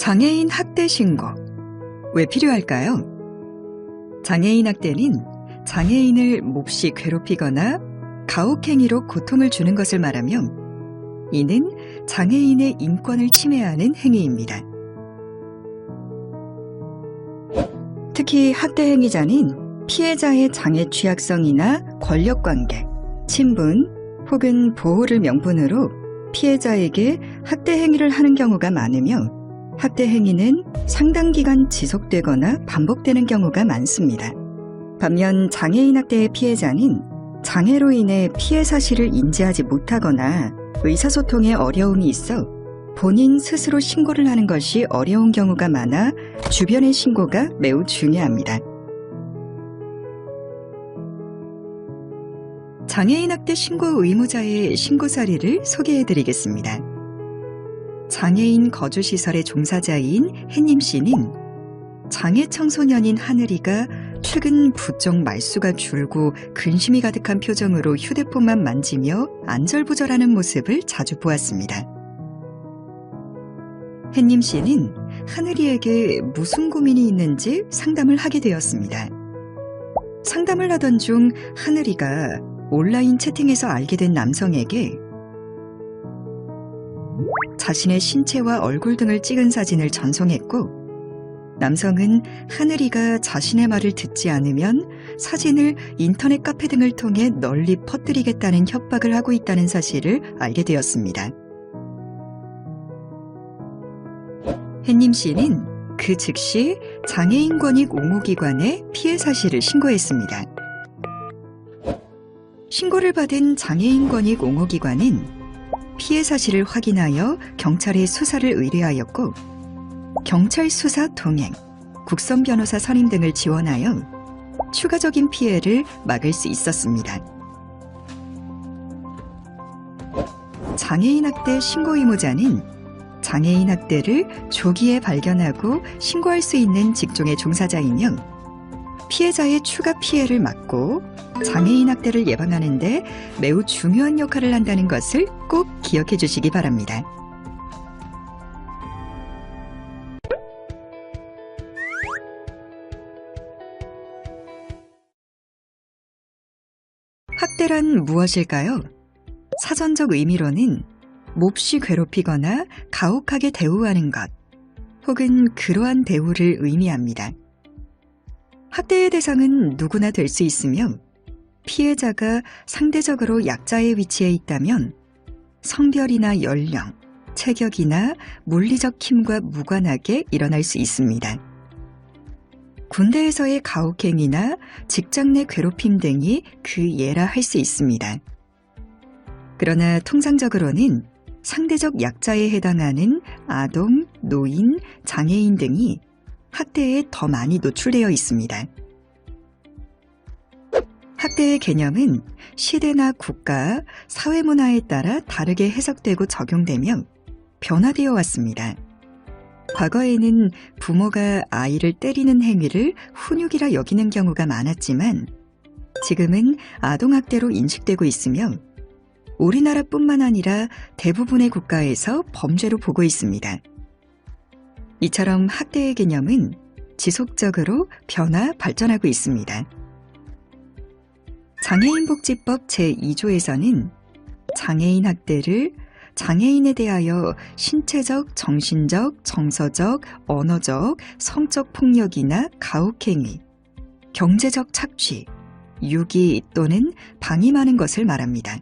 장애인 학대 신고, 왜 필요할까요? 장애인 학대는 장애인을 몹시 괴롭히거나 가혹행위로 고통을 주는 것을 말하며 이는 장애인의 인권을 침해하는 행위입니다. 특히 학대 행위자는 피해자의 장애 취약성이나 권력관계, 친분 혹은 보호를 명분으로 피해자에게 학대 행위를 하는 경우가 많으며 학대 행위는 상당 기간 지속되거나 반복되는 경우가 많습니다. 반면 장애인 학대의 피해자는 장애로 인해 피해 사실을 인지하지 못하거나 의사소통에 어려움이 있어 본인 스스로 신고를 하는 것이 어려운 경우가 많아 주변의 신고가 매우 중요합니다. 장애인 학대 신고 의무자의 신고 사례를 소개해드리겠습니다. 장애인 거주시설의 종사자인 혜님 씨는 장애 청소년인 하늘이가 최근 부쩍 말수가 줄고 근심이 가득한 표정으로 휴대폰만 만지며 안절부절하는 모습을 자주 보았습니다. 혜님 씨는 하늘이에게 무슨 고민이 있는지 상담을 하게 되었습니다. 상담을 하던 중 하늘이가 온라인 채팅에서 알게 된 남성에게 자신의 신체와 얼굴 등을 찍은 사진을 전송했고 남성은 하늘이가 자신의 말을 듣지 않으면 사진을 인터넷 카페 등을 통해 널리 퍼뜨리겠다는 협박을 하고 있다는 사실을 알게 되었습니다. 혜님 씨는 그 즉시 장애인 권익 옹호기관에 피해 사실을 신고했습니다. 신고를 받은 장애인 권익 옹호기관은 피해 사실을 확인하여 경찰에 수사를 의뢰하였고 경찰 수사 동행, 국선 변호사 선임 등을 지원하여 추가적인 피해를 막을 수 있었습니다. 장애인 학대 신고 의무자는 장애인 학대를 조기에 발견하고 신고할 수 있는 직종의 종사자이며 피해자의 추가 피해를 막고 장애인 학대를 예방하는 데 매우 중요한 역할을 한다는 것을 꼭 기억해 주시기 바랍니다. 학대란 무엇일까요? 사전적 의미로는 몹시 괴롭히거나 가혹하게 대우하는 것, 혹은 그러한 대우를 의미합니다. 학대의 대상은 누구나 될 수 있으며 피해자가 상대적으로 약자의 위치에 있다면 성별이나 연령, 체격이나 물리적 힘과 무관하게 일어날 수 있습니다. 군대에서의 가혹행위나 직장 내 괴롭힘 등이 그 예라 할 수 있습니다. 그러나 통상적으로는 상대적 약자에 해당하는 아동, 노인, 장애인 등이 학대에 더 많이 노출되어 있습니다. 학대의 개념은 시대나 국가, 사회문화에 따라 다르게 해석되고 적용되며 변화되어 왔습니다. 과거에는 부모가 아이를 때리는 행위를 훈육이라 여기는 경우가 많았지만 지금은 아동학대로 인식되고 있으며 우리나라뿐만 아니라 대부분의 국가에서 범죄로 보고 있습니다. 이처럼 학대의 개념은 지속적으로 변화, 발전하고 있습니다. 장애인복지법 제2조에서는 장애인 학대를 장애인에 대하여 신체적, 정신적, 정서적, 언어적, 성적 폭력이나 가혹행위, 경제적 착취, 유기 또는 방임하는 것을 말합니다.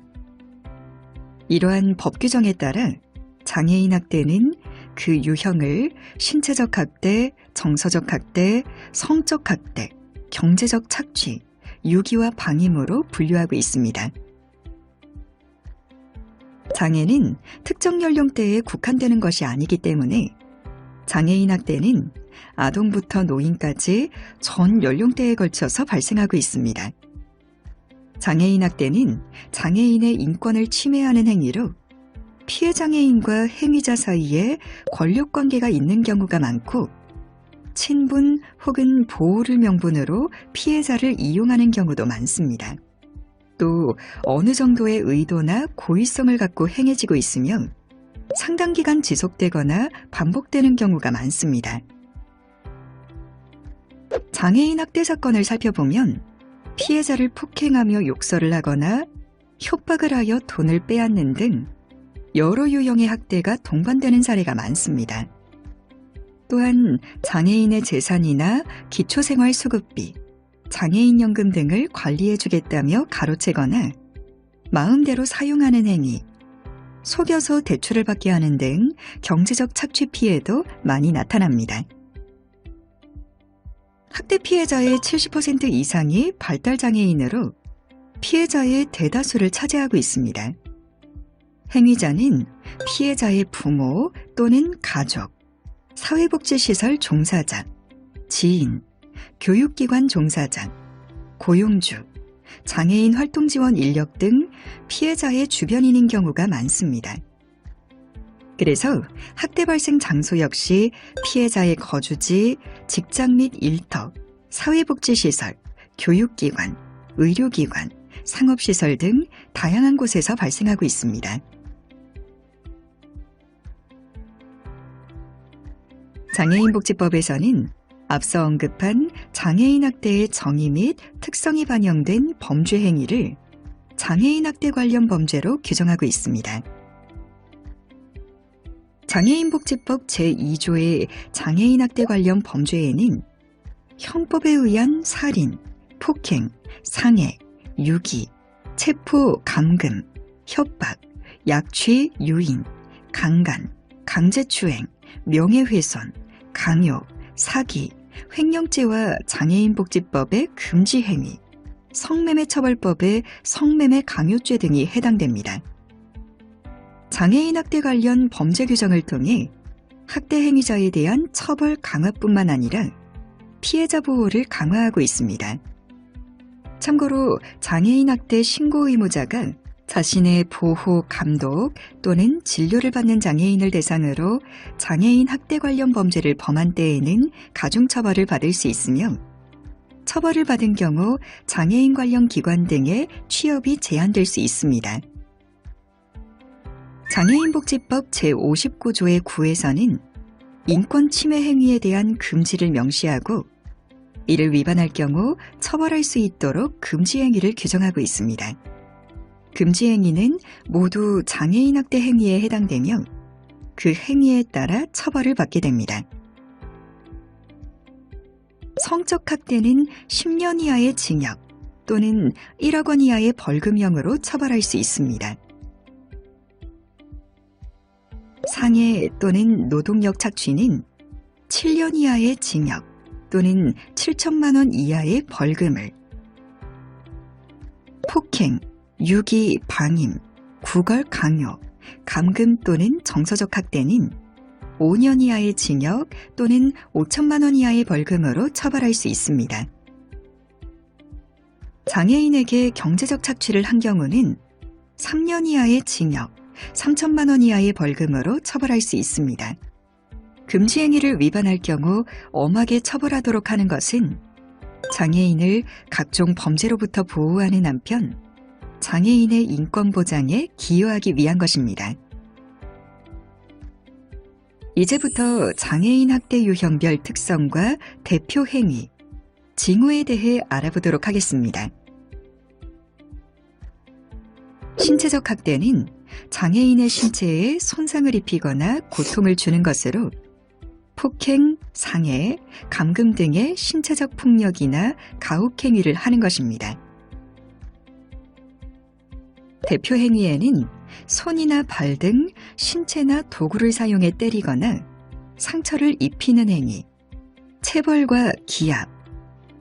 이러한 법 규정에 따라 장애인 학대는 그 유형을 신체적 학대, 정서적 학대, 성적 학대, 경제적 착취, 유기와 방임으로 분류하고 있습니다. 장애는 특정 연령대에 국한되는 것이 아니기 때문에 장애인 학대는 아동부터 노인까지 전 연령대에 걸쳐서 발생하고 있습니다. 장애인 학대는 장애인의 인권을 침해하는 행위로 피해 장애인과 행위자 사이에 권력관계가 있는 경우가 많고 친분 혹은 보호를 명분으로 피해자를 이용하는 경우도 많습니다. 또 어느 정도의 의도나 고의성을 갖고 행해지고 있으며 상당 기간 지속되거나 반복되는 경우가 많습니다. 장애인 학대 사건을 살펴보면 피해자를 폭행하며 욕설을 하거나 협박을 하여 돈을 빼앗는 등 여러 유형의 학대가 동반되는 사례가 많습니다. 또한 장애인의 재산이나 기초생활수급비, 장애인연금 등을 관리해주겠다며 가로채거나 마음대로 사용하는 행위, 속여서 대출을 받게 하는 등 경제적 착취 피해도 많이 나타납니다. 학대 피해자의 70% 이상이 발달장애인으로 피해자의 대다수를 차지하고 있습니다. 행위자는 피해자의 부모 또는 가족, 사회복지시설 종사자, 지인, 교육기관 종사자, 고용주, 장애인 활동지원 인력 등 피해자의 주변인인 경우가 많습니다. 그래서 학대 발생 장소 역시 피해자의 거주지, 직장 및 일터, 사회복지시설, 교육기관, 의료기관, 상업시설 등 다양한 곳에서 발생하고 있습니다. 장애인복지법에서는 앞서 언급한 장애인 학대의 정의 및 특성이 반영된 범죄 행위를 장애인 학대 관련 범죄로 규정하고 있습니다. 장애인복지법 제2조의 장애인 학대 관련 범죄에는 형법에 의한 살인, 폭행, 상해, 유기, 체포, 감금, 협박, 약취, 유인, 강간, 강제추행, 명예훼손, 강요, 사기, 횡령죄와 장애인복지법의 금지행위, 성매매처벌법의 성매매 강요죄 등이 해당됩니다. 장애인 학대 관련 범죄 규정을 통해 학대 행위자에 대한 처벌 강화뿐만 아니라 피해자 보호를 강화하고 있습니다. 참고로 장애인 학대 신고 의무자가 자신의 보호, 감독 또는 진료를 받는 장애인을 대상으로 장애인 학대 관련 범죄를 범한 때에는 가중처벌을 받을 수 있으며 처벌을 받은 경우 장애인 관련 기관 등의 취업이 제한될 수 있습니다. 장애인복지법 제59조의 9에서는 인권 침해 행위에 대한 금지를 명시하고 이를 위반할 경우 처벌할 수 있도록 금지 행위를 규정하고 있습니다. 금지 행위는 모두 장애인 학대 행위에 해당되며 그 행위에 따라 처벌을 받게 됩니다. 성적 학대는 10년 이하의 징역 또는 1억 원 이하의 벌금형으로 처벌할 수 있습니다. 상해 또는 노동력 착취는 7년 이하의 징역 또는 7천만 원 이하의 벌금을, 폭행, 유기, 방임, 구걸, 강요, 감금 또는 정서적 학대는 5년 이하의 징역 또는 5천만 원 이하의 벌금으로 처벌할 수 있습니다. 장애인에게 경제적 착취를 한 경우는 3년 이하의 징역, 3천만 원 이하의 벌금으로 처벌할 수 있습니다. 금지 행위를 위반할 경우 엄하게 처벌하도록 하는 것은 장애인을 각종 범죄로부터 보호하는 한편 장애인의 인권 보장에 기여하기 위한 것입니다. 이제부터 장애인 학대 유형별 특성과 대표 행위, 징후에 대해 알아보도록 하겠습니다. 신체적 학대는 장애인의 신체에 손상을 입히거나 고통을 주는 것으로 폭행, 상해, 감금 등의 신체적 폭력이나 가혹행위를 하는 것입니다. 대표 행위에는 손이나 발 등 신체나 도구를 사용해 때리거나 상처를 입히는 행위, 체벌과 기압,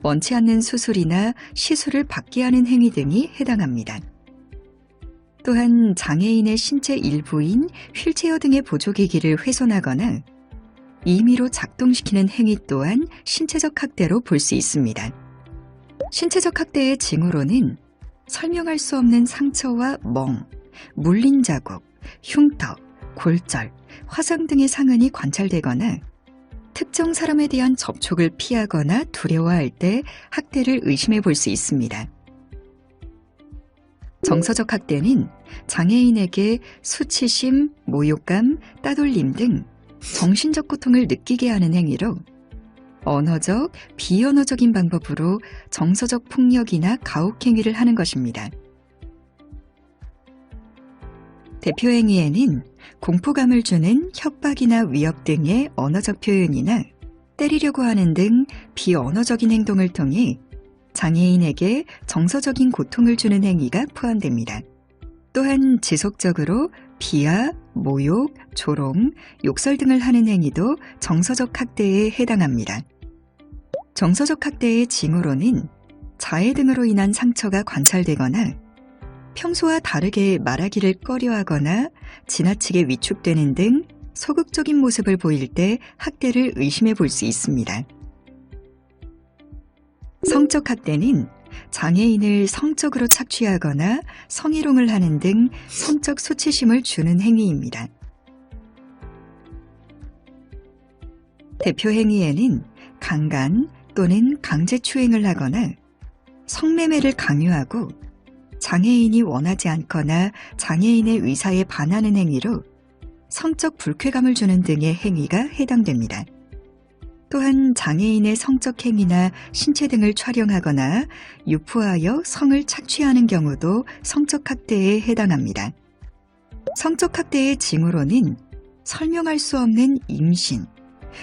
원치 않는 수술이나 시술을 받게 하는 행위 등이 해당합니다. 또한 장애인의 신체 일부인 휠체어 등의 보조기기를 훼손하거나 임의로 작동시키는 행위 또한 신체적 학대로 볼 수 있습니다. 신체적 학대의 징후로는 설명할 수 없는 상처와 멍, 물린 자국, 흉터, 골절, 화상 등의 상흔이 관찰되거나 특정 사람에 대한 접촉을 피하거나 두려워할 때 학대를 의심해 볼 수 있습니다. 정서적 학대는 장애인에게 수치심, 모욕감, 따돌림 등 정신적 고통을 느끼게 하는 행위로 언어적, 비언어적인 방법으로 정서적 폭력이나 가혹행위를 하는 것입니다. 대표 행위에는 공포감을 주는 협박이나 위협 등의 언어적 표현이나 때리려고 하는 등 비언어적인 행동을 통해 장애인에게 정서적인 고통을 주는 행위가 포함됩니다. 또한 지속적으로 비하, 모욕, 조롱, 욕설 등을 하는 행위도 정서적 학대에 해당합니다. 정서적 학대의 징후로는 자해 등으로 인한 상처가 관찰되거나 평소와 다르게 말하기를 꺼려하거나 지나치게 위축되는 등 소극적인 모습을 보일 때 학대를 의심해 볼 수 있습니다. 성적 학대는 장애인을 성적으로 착취하거나 성희롱을 하는 등 성적 수치심을 주는 행위입니다. 대표 행위에는 강간 또는 강제추행을 하거나 성매매를 강요하고 장애인이 원하지 않거나 장애인의 의사에 반하는 행위로 성적 불쾌감을 주는 등의 행위가 해당됩니다. 또한 장애인의 성적 행위나 신체 등을 촬영하거나 유포하여 성을 착취하는 경우도 성적 학대에 해당합니다. 성적 학대의 징후로는 설명할 수 없는 임신,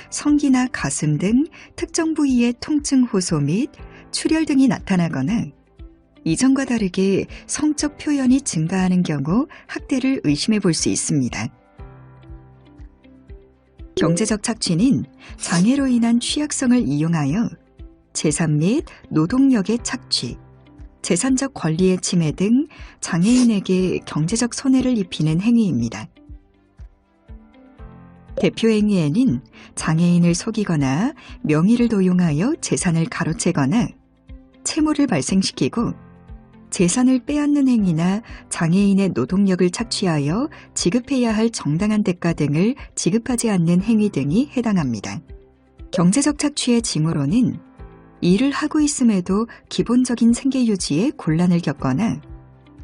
성기나 가슴 등 특정 부위의 통증 호소 및 출혈 등이 나타나거나 이전과 다르게 성적 표현이 증가하는 경우 학대를 의심해 볼 수 있습니다. 경제적 착취는 장애로 인한 취약성을 이용하여 재산 및 노동력의 착취, 재산적 권리의 침해 등 장애인에게 경제적 손해를 입히는 행위입니다. 대표 행위에는 장애인을 속이거나 명의를 도용하여 재산을 가로채거나 채무를 발생시키고 재산을 빼앗는 행위나 장애인의 노동력을 착취하여 지급해야 할 정당한 대가 등을 지급하지 않는 행위 등이 해당합니다. 경제적 착취의 징후로는 일을 하고 있음에도 기본적인 생계 유지에 곤란을 겪거나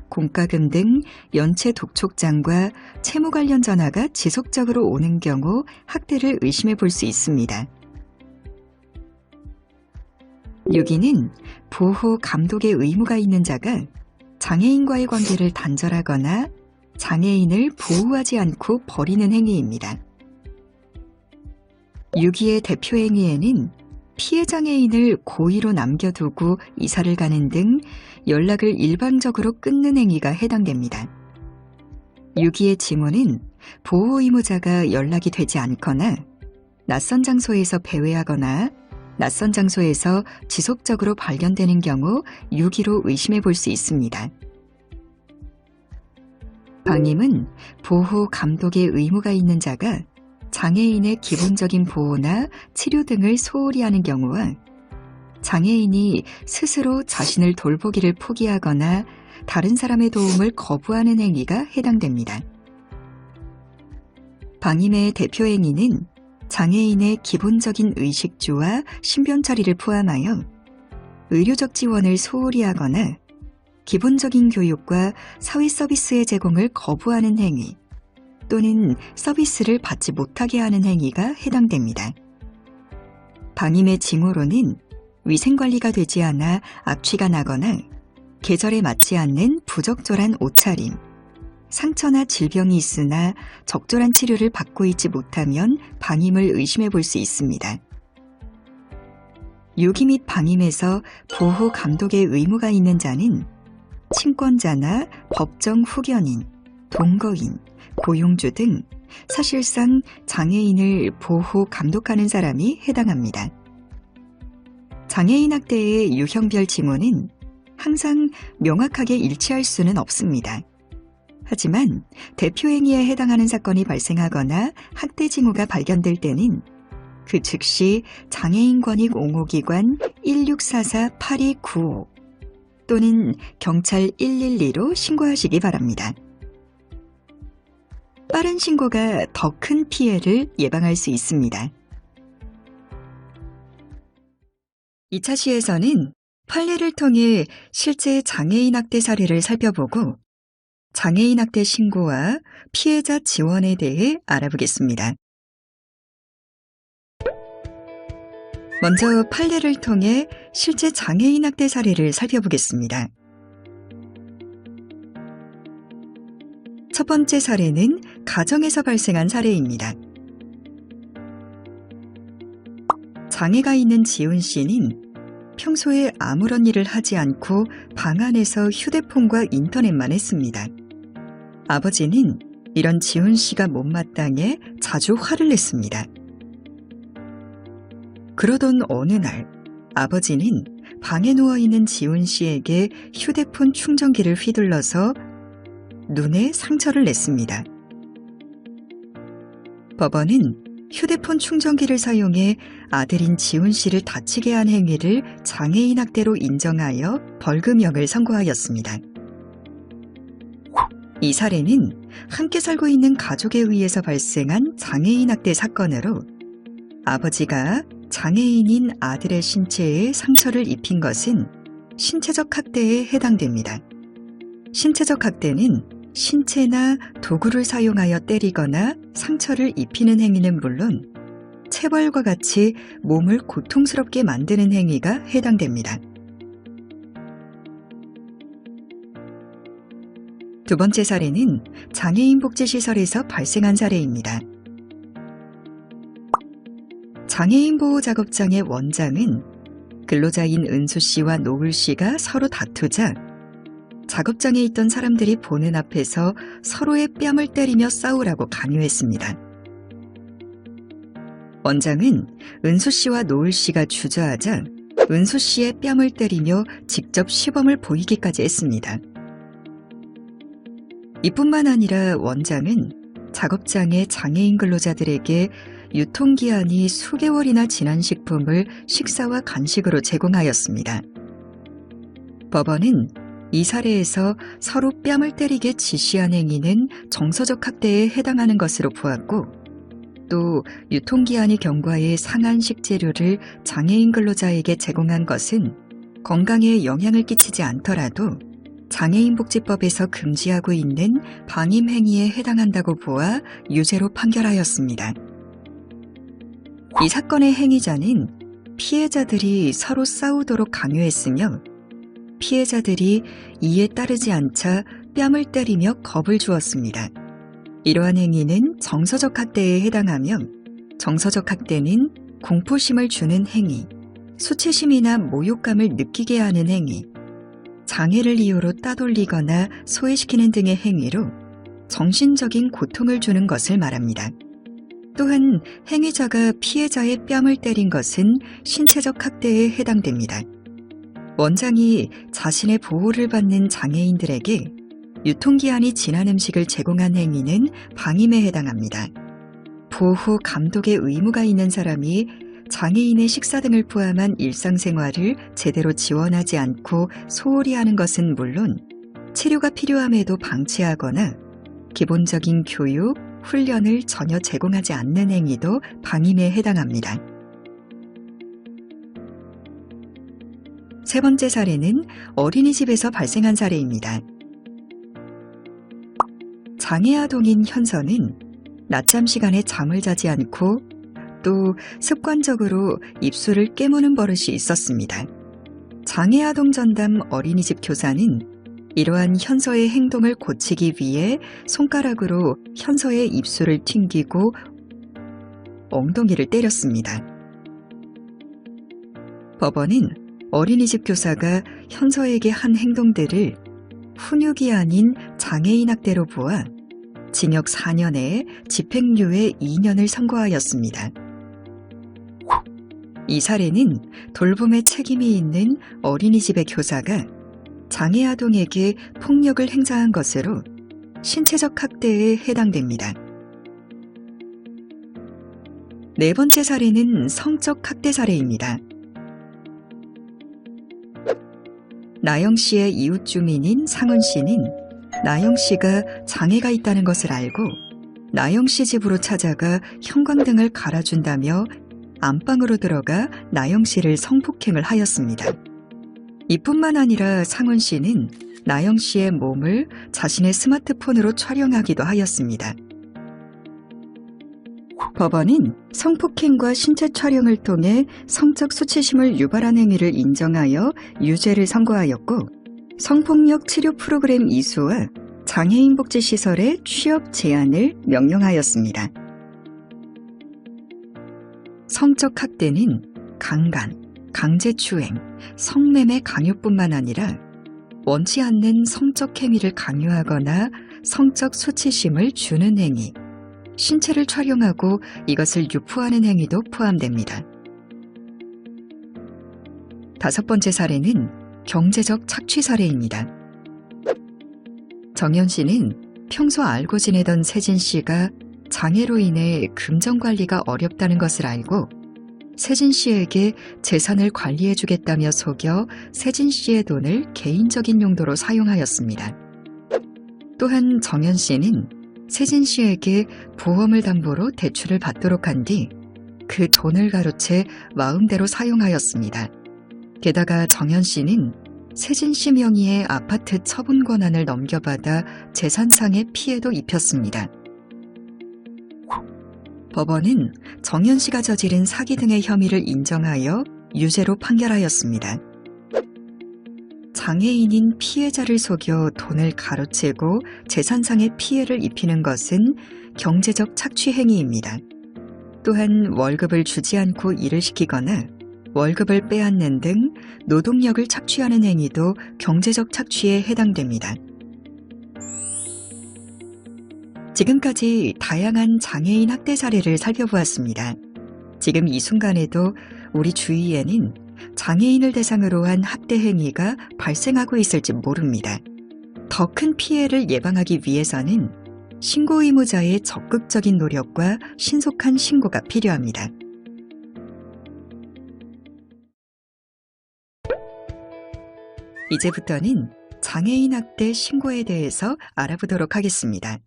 공과금 등 연체 독촉장과 채무 관련 전화가 지속적으로 오는 경우 학대를 의심해 볼 수 있습니다. 6위는 보호, 감독의 의무가 있는 자가 장애인과의 관계를 단절하거나 장애인을 보호하지 않고 버리는 행위입니다. 6위의 대표 행위에는 피해 장애인을 고의로 남겨두고 이사를 가는 등 연락을 일방적으로 끊는 행위가 해당됩니다. 6위의 징후는 보호 의무자가 연락이 되지 않거나 낯선 장소에서 배회하거나 낯선 장소에서 지속적으로 발견되는 경우 6위로 의심해 볼 수 있습니다. 방임은 보호, 감독의 의무가 있는 자가 장애인의 기본적인 보호나 치료 등을 소홀히 하는 경우와 장애인이 스스로 자신을 돌보기를 포기하거나 다른 사람의 도움을 거부하는 행위가 해당됩니다. 방임의 대표 행위는 장애인의 기본적인 의식주와 신변 처리를 포함하여 의료적 지원을 소홀히 하거나 기본적인 교육과 사회 서비스의 제공을 거부하는 행위 또는 서비스를 받지 못하게 하는 행위가 해당됩니다. 방임의 징후로는 위생관리가 되지 않아 악취가 나거나 계절에 맞지 않는 부적절한 옷차림, 상처나 질병이 있으나 적절한 치료를 받고 있지 못하면 방임을 의심해 볼 수 있습니다. 유기 및 방임에서 보호 감독의 의무가 있는 자는 친권자나 법정 후견인, 동거인, 고용주 등 사실상 장애인을 보호 감독하는 사람이 해당합니다. 장애인 학대의 유형별 징후는 항상 명확하게 일치할 수는 없습니다. 하지만 대표 행위에 해당하는 사건이 발생하거나 학대 징후가 발견될 때는 그 즉시 장애인권익 옹호기관 1644-8295 또는 경찰 112로 신고하시기 바랍니다. 빠른 신고가 더 큰 피해를 예방할 수 있습니다. 2차 시에서는 판례를 통해 실제 장애인 학대 사례를 살펴보고 장애인 학대 신고와 피해자 지원에 대해 알아보겠습니다. 먼저 판례를 통해 실제 장애인 학대 사례를 살펴보겠습니다. 첫 번째 사례는 가정에서 발생한 사례입니다. 장애가 있는 지훈 씨는 평소에 아무런 일을 하지 않고 방 안에서 휴대폰과 인터넷만 했습니다. 아버지는 이런 지훈 씨가 못마땅해 자주 화를 냈습니다. 그러던 어느 날 아버지는 방에 누워있는 지훈 씨에게 휴대폰 충전기를 휘둘러서 눈에 상처를 냈습니다. 법원은 휴대폰 충전기를 사용해 아들인 지훈 씨를 다치게 한 행위를 장애인 학대로 인정하여 벌금형을 선고하였습니다. 이 사례는 함께 살고 있는 가족에 의해서 발생한 장애인 학대 사건으로 아버지가 장애인인 아들의 신체에 상처를 입힌 것은 신체적 학대에 해당됩니다. 신체적 학대는 신체나 도구를 사용하여 때리거나 상처를 입히는 행위는 물론 체벌과 같이 몸을 고통스럽게 만드는 행위가 해당됩니다. 두 번째 사례는 장애인 복지시설에서 발생한 사례입니다. 장애인 보호작업장의 원장은 근로자인 은수 씨와 노을 씨가 서로 다투자 작업장에 있던 사람들이 보는 앞에서 서로의 뺨을 때리며 싸우라고 강요했습니다. 원장은 은수 씨와 노을 씨가 주저하자 은수 씨의 뺨을 때리며 직접 시범을 보이기까지 했습니다. 이뿐만 아니라 원장은 작업장의 장애인 근로자들에게 유통기한이 수개월이나 지난 식품을 식사와 간식으로 제공하였습니다. 법원은 이 사례에서 서로 뺨을 때리게 지시한 행위는 정서적 학대에 해당하는 것으로 보았고 또 유통기한이 경과의 상한 식재료를 장애인 근로자에게 제공한 것은 건강에 영향을 끼치지 않더라도 장애인복지법에서 금지하고 있는 방임 행위에 해당한다고 보아 유죄로 판결하였습니다. 이 사건의 행위자는 피해자들이 서로 싸우도록 강요했으며 피해자들이 이에 따르지 않자 뺨을 때리며 겁을 주었습니다. 이러한 행위는 정서적 학대에 해당하며 정서적 학대는 공포심을 주는 행위, 수치심이나 모욕감을 느끼게 하는 행위, 장애를 이유로 따돌리거나 소외시키는 등의 행위로 정신적인 고통을 주는 것을 말합니다. 또한 행위자가 피해자의 뺨을 때린 것은 신체적 학대에 해당됩니다. 원장이 자신의 보호를 받는 장애인들에게 유통기한이 지난 음식을 제공한 행위는 방임에 해당합니다. 보호, 감독의 의무가 있는 사람이 장애인의 식사 등을 포함한 일상생활을 제대로 지원하지 않고 소홀히 하는 것은 물론 치료가 필요함에도 방치하거나 기본적인 교육, 훈련을 전혀 제공하지 않는 행위도 방임에 해당합니다. 세 번째 사례는 어린이집에서 발생한 사례입니다. 장애아동인 현서는 낮잠 시간에 잠을 자지 않고 또 습관적으로 입술을 깨무는 버릇이 있었습니다. 장애아동 전담 어린이집 교사는 이러한 현서의 행동을 고치기 위해 손가락으로 현서의 입술을 튕기고 엉덩이를 때렸습니다. 법원은 어린이집 교사가 현서에게 한 행동들을 훈육이 아닌 장애인 학대로 보아 징역 4년에 집행유예 2년을 선고하였습니다. 이 사례는 돌봄에 책임이 있는 어린이집의 교사가 장애 아동에게 폭력을 행사한 것으로 신체적 학대에 해당됩니다. 네 번째 사례는 성적 학대 사례입니다. 나영 씨의 이웃 주민인 상은 씨는 나영 씨가 장애가 있다는 것을 알고 나영 씨 집으로 찾아가 형광등을 갈아준다며 안방으로 들어가 나영 씨를 성폭행을 하였습니다. 이뿐만 아니라 상은 씨는 나영 씨의 몸을 자신의 스마트폰으로 촬영하기도 하였습니다. 법원은 성폭행과 신체 촬영을 통해 성적 수치심을 유발한 행위를 인정하여 유죄를 선고하였고, 성폭력 치료 프로그램 이수와 장애인 복지시설의 취업 제한을 명령하였습니다. 성적 학대는 강간, 강제추행, 성매매 강요뿐만 아니라 원치 않는 성적 행위를 강요하거나 성적 수치심을 주는 행위, 신체를 촬영하고 이것을 유포하는 행위도 포함됩니다. 5번째 사례는 경제적 착취 사례입니다. 정연 씨는 평소 알고 지내던 세진 씨가 장애로 인해 금전 관리가 어렵다는 것을 알고 세진 씨에게 재산을 관리해 주겠다며 속여 세진 씨의 돈을 개인적인 용도로 사용하였습니다. 또한 정연 씨는 세진 씨에게 보험을 담보로 대출을 받도록 한 뒤 그 돈을 가로채 마음대로 사용하였습니다. 게다가 정연 씨는 세진 씨 명의의 아파트 처분 권한을 넘겨받아 재산상의 피해도 입혔습니다. 법원은 정연 씨가 저지른 사기 등의 혐의를 인정하여 유죄로 판결하였습니다. 장애인인 피해자를 속여 돈을 가로채고 재산상의 피해를 입히는 것은 경제적 착취 행위입니다. 또한 월급을 주지 않고 일을 시키거나 월급을 빼앗는 등 노동력을 착취하는 행위도 경제적 착취에 해당됩니다. 지금까지 다양한 장애인 학대 사례를 살펴보았습니다. 지금 이 순간에도 우리 주위에는 장애인을 대상으로 한 학대 행위가 발생하고 있을지 모릅니다. 더 큰 피해를 예방하기 위해서는 신고 의무자의 적극적인 노력과 신속한 신고가 필요합니다. 이제부터는 장애인 학대 신고에 대해서 알아보도록 하겠습니다.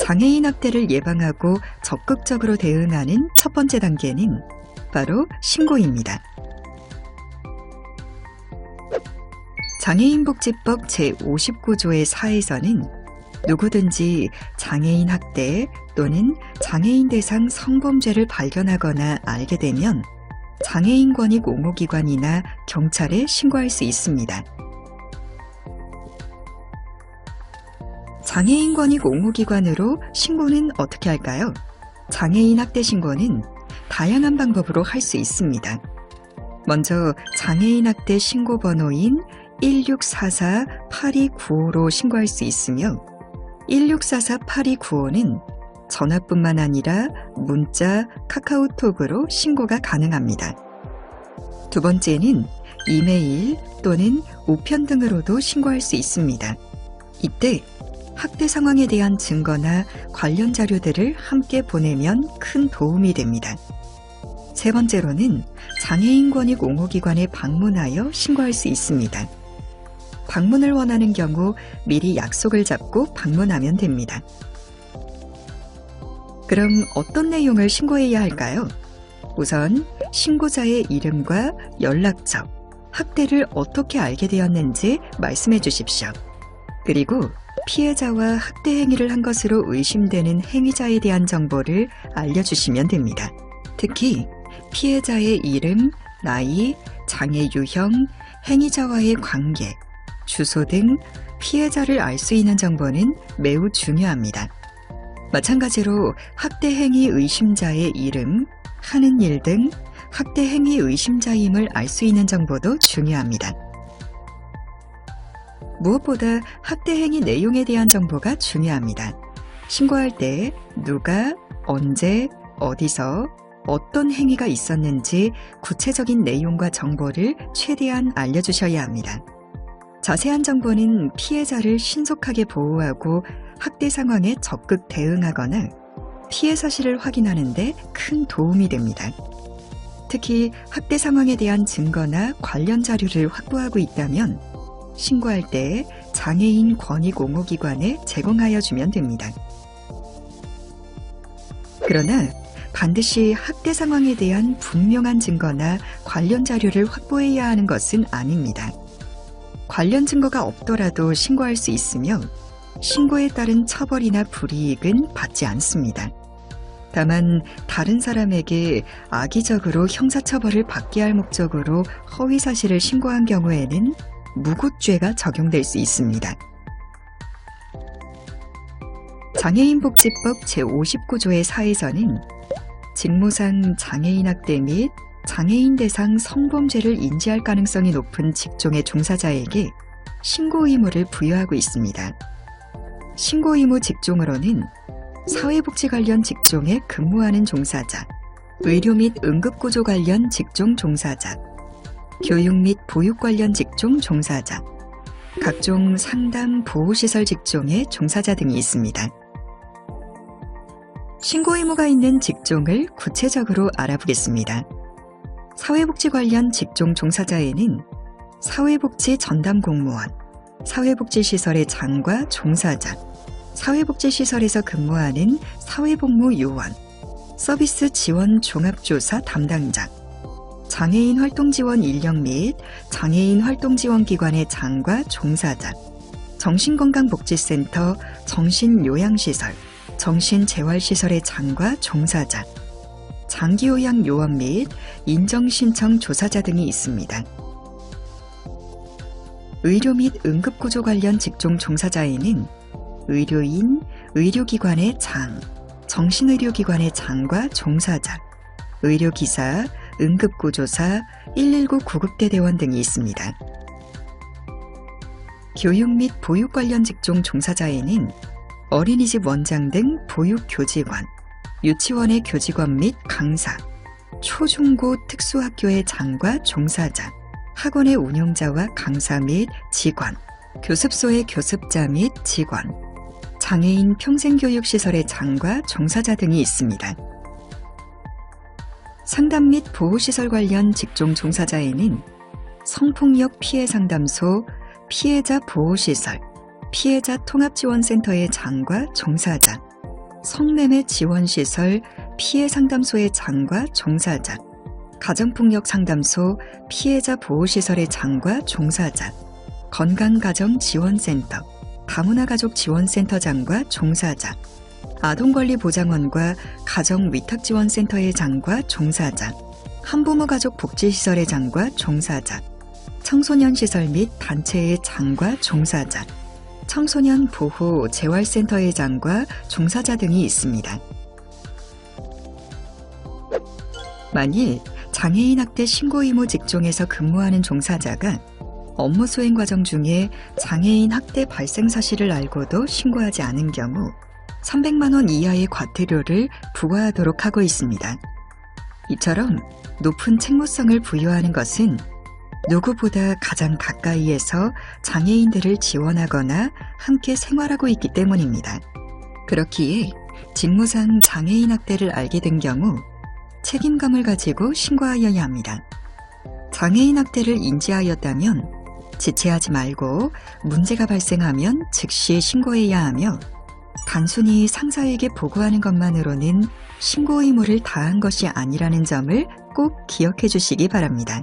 장애인 학대를 예방하고 적극적으로 대응하는 첫 번째 단계는 바로 신고입니다. 장애인복지법 제59조의 4에서는 누구든지 장애인 학대 또는 장애인 대상 성범죄를 발견하거나 알게 되면 장애인 권익 옹호기관이나 경찰에 신고할 수 있습니다. 장애인 권익 옹호기관으로 신고는 어떻게 할까요? 장애인 학대 신고는 다양한 방법으로 할 수 있습니다. 먼저 장애인 학대 신고 번호인 1644-8295로 신고할 수 있으며 1644-8295는 전화뿐만 아니라 문자, 카카오톡으로 신고가 가능합니다. 두 번째는 이메일 또는 우편 등으로도 신고할 수 있습니다. 이때 학대 상황에 대한 증거나 관련 자료들을 함께 보내면 큰 도움이 됩니다. 세 번째로는 장애인 권익 옹호기관에 방문하여 신고할 수 있습니다. 방문을 원하는 경우 미리 약속을 잡고 방문하면 됩니다. 그럼 어떤 내용을 신고해야 할까요? 우선 신고자의 이름과 연락처, 학대를 어떻게 알게 되었는지 말씀해 주십시오. 그리고 피해자와 학대 행위를 한 것으로 의심되는 행위자에 대한 정보를 알려주시면 됩니다. 특히 피해자의 이름, 나이, 장애 유형, 행위자와의 관계, 주소 등 피해자를 알 수 있는 정보는 매우 중요합니다. 마찬가지로 학대 행위 의심자의 이름, 하는 일 등 학대 행위 의심자임을 알 수 있는 정보도 중요합니다. 무엇보다 학대 행위 내용에 대한 정보가 중요합니다. 신고할 때 누가, 언제, 어디서, 어떤 행위가 있었는지 구체적인 내용과 정보를 최대한 알려주셔야 합니다. 자세한 정보는 피해자를 신속하게 보호하고 학대 상황에 적극 대응하거나 피해 사실을 확인하는 데 큰 도움이 됩니다. 특히 학대 상황에 대한 증거나 관련 자료를 확보하고 있다면 신고할 때 장애인 권익 옹호기관에 제공하여 주면 됩니다. 그러나 반드시 학대 상황에 대한 분명한 증거나 관련 자료를 확보해야 하는 것은 아닙니다. 관련 증거가 없더라도 신고할 수 있으며 신고에 따른 처벌이나 불이익은 받지 않습니다. 다만 다른 사람에게 악의적으로 형사처벌을 받게 할 목적으로 허위사실을 신고한 경우에는 무고죄가 적용될 수 있습니다. 장애인복지법 제59조의 4에서는 직무상 장애인 학대 및 장애인 대상 성범죄를 인지할 가능성이 높은 직종의 종사자에게 신고 의무를 부여하고 있습니다. 신고 의무 직종으로는 사회복지 관련 직종에 근무하는 종사자, 의료 및 응급구조 관련 직종 종사자, 교육 및 보육 관련 직종 종사자, 각종 상담 보호시설 직종의 종사자 등이 있습니다. 신고 의무가 있는 직종을 구체적으로 알아보겠습니다. 사회복지 관련 직종 종사자에는 사회복지 전담 공무원, 사회복지시설의 장과 종사자, 사회복지시설에서 근무하는 사회복무 요원, 서비스 지원 종합조사 담당자, 장애인 활동지원 인력 및 장애인 활동지원기관의 장과 종사자, 정신건강복지센터, 정신요양시설, 정신재활시설의 장과 종사자, 장기요양 요원 및 인정신청 조사자 등이 있습니다. 의료 및 응급구조 관련 직종 종사자에는 의료인, 의료기관의 장, 정신의료기관의 장과 종사자, 의료기사, 응급구조사, 119 구급대대원 등이 있습니다. 교육 및 보육 관련 직종 종사자에는 어린이집 원장 등 보육교직원, 유치원의 교직원 및 강사, 초중고 특수학교의 장과 종사자, 학원의 운영자와 강사 및 직원, 교습소의 교습자 및 직원, 장애인 평생교육시설의 장과 종사자 등이 있습니다. 상담 및 보호시설 관련 직종 종사자에는 성폭력 피해상담소, 피해자 보호시설, 피해자 통합지원센터의 장과 종사자, 성매매 지원시설, 피해상담소의 장과 종사자, 가정폭력 상담소, 피해자 보호시설의 장과 종사자, 건강가정지원센터, 다문화가족지원센터장과 종사자, 아동권리보장원과 가정위탁지원센터의 장과 종사자, 한부모가족 복지시설의 장과 종사자, 청소년시설 및 단체의 장과 종사자, 청소년 보호 재활센터의 장과 종사자 등이 있습니다. 만일 장애인 학대 신고 의무 직종에서 근무하는 종사자가 업무 수행 과정 중에 장애인 학대 발생 사실을 알고도 신고하지 않은 경우 300만 원 이하의 과태료를 부과하도록 하고 있습니다. 이처럼 높은 책무성을 부여하는 것은 누구보다 가장 가까이에서 장애인들을 지원하거나 함께 생활하고 있기 때문입니다. 그렇기에 직무상 장애인 학대를 알게 된 경우 책임감을 가지고 신고하여야 합니다. 장애인 학대를 인지하였다면 지체하지 말고 문제가 발생하면 즉시 신고해야 하며 단순히 상사에게 보고하는 것만으로는 신고 의무를 다한 것이 아니라는 점을 꼭 기억해 주시기 바랍니다.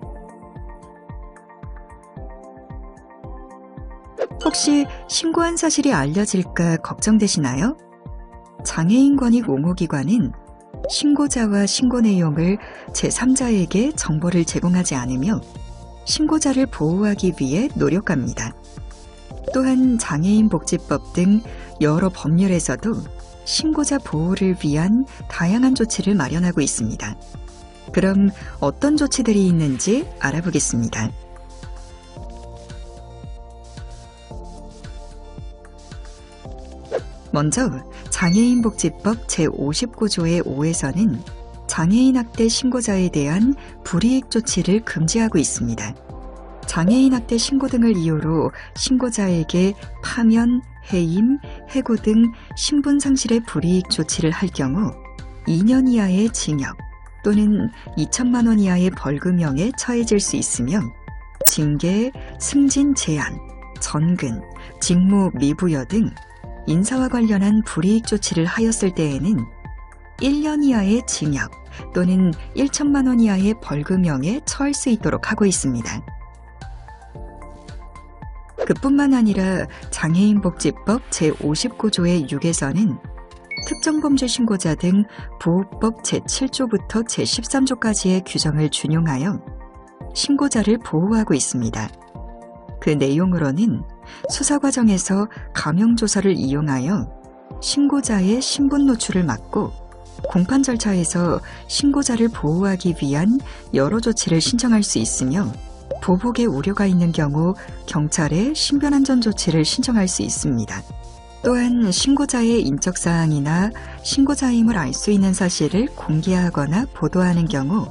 혹시 신고한 사실이 알려질까 걱정되시나요? 장애인권익옹호기관은 신고자와 신고 내용을 제3자에게 정보를 제공하지 않으며 신고자를 보호하기 위해 노력합니다. 또한 장애인복지법 등 여러 법률에서도 신고자 보호를 위한 다양한 조치를 마련하고 있습니다. 그럼 어떤 조치들이 있는지 알아보겠습니다. 먼저 장애인복지법 제59조의 5에서는 장애인 학대 신고자에 대한 불이익 조치를 금지하고 있습니다. 장애인 학대 신고 등을 이유로 신고자에게 파면, 해임, 해고 등 신분 상실의 불이익 조치를 할 경우 2년 이하의 징역 또는 2천만 원 이하의 벌금형에 처해질 수 있으며 징계, 승진 제한, 전근, 직무 미부여 등 인사와 관련한 불이익 조치를 하였을 때에는 1년 이하의 징역 또는 1천만 원 이하의 벌금형에 처할 수 있도록 하고 있습니다. 그뿐만 아니라 장애인복지법 제59조의 6에서는 특정범죄 신고자 등 보호법 제7조부터 제13조까지의 규정을 준용하여 신고자를 보호하고 있습니다. 그 내용으로는 수사 과정에서 가명조서를 이용하여 신고자의 신분 노출을 막고 공판 절차에서 신고자를 보호하기 위한 여러 조치를 신청할 수 있으며 보복의 우려가 있는 경우 경찰에 신변안전 조치를 신청할 수 있습니다. 또한 신고자의 인적사항이나 신고자임을 알 수 있는 사실을 공개하거나 보도하는 경우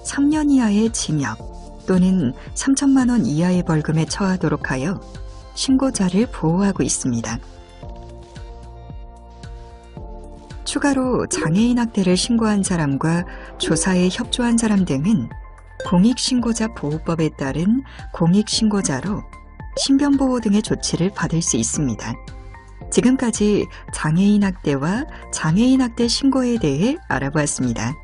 3년 이하의 징역 또는 3천만 원 이하의 벌금에 처하도록 하여 신고자를 보호하고 있습니다. 추가로 장애인 학대를 신고한 사람과 조사에 협조한 사람 등은 공익신고자 보호법에 따른 공익신고자로 신변보호 등의 조치를 받을 수 있습니다. 지금까지 장애인 학대와 장애인 학대 신고에 대해 알아보았습니다.